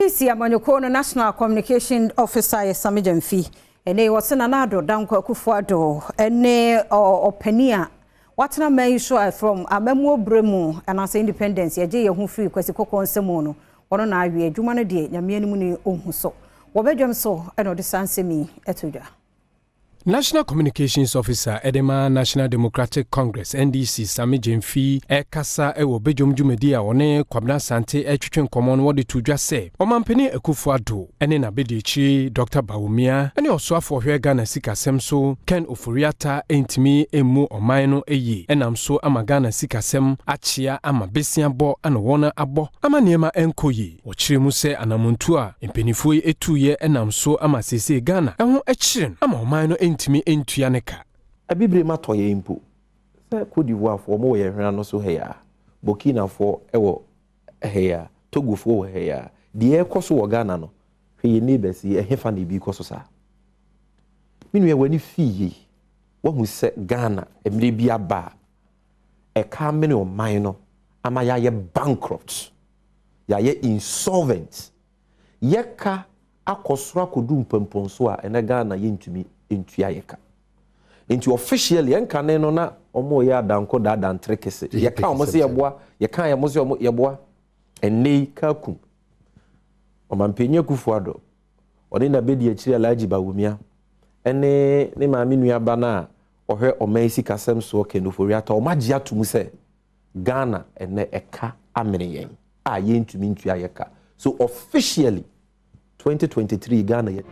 NDC amanyoko no National Communication Officer Sammy Gyamfi ene wosena na Addo danko Akuffo Addo ene opania watena man show from amemo bremu and as independence ye ye hu free kwesi kokon nsemo no ono na awie adwuma no de nyame animu ni ohun so wobedwam so eno de sansemi etodwa. National Communications Officer Edema National Democratic Congress NDC Sammy Gyamfi Kasee ewo bejom dwumedi a one kwabna sante etwetwe common wode tudwa se omampeni Akuffo Addo ene na bediechi Dr. Bawumia ene osoafo hwe Ghana sikasem so Ken Oforiata entimi emu oman no eyi enam so ama Ghana sikasem achia ama besia bo ana wona abo ama niema enkoyi ochire mu se anamuntu a empenifo etuye enam so ama sese Ghana eho echiren ama oman no ntimi entuaneka abibre matoye impo se Cote d'Ivoire fo mo ye hwena no so heya Burkina fo ewo heya Togo fo heya de ekoso wo Ghana no hwe neighbors ye hefa na bi koso sa minu ye wani fiyi wo hu se Ghana emre bi aba e ka mene o man no ama ya ye bankrupt ya ye insolvent ye ka akosoro akodu mpamponso a ene Ghana ye ntumi entua yeka enti officially enkane no na omo ye adanko da dantrekese ye ka omo se yeboa ye ka ye mo se omo yeboa enei ka kum omampenye Akuffo Addo oni na bedi akiri Alhaji Bawumia ene ne maami nuaba na ohwe oman sikasem so Ken Oforiata omagye atum se Ghana ene eka amene yen a ye ntumi ntua yeka so officially 2023 Ghana ye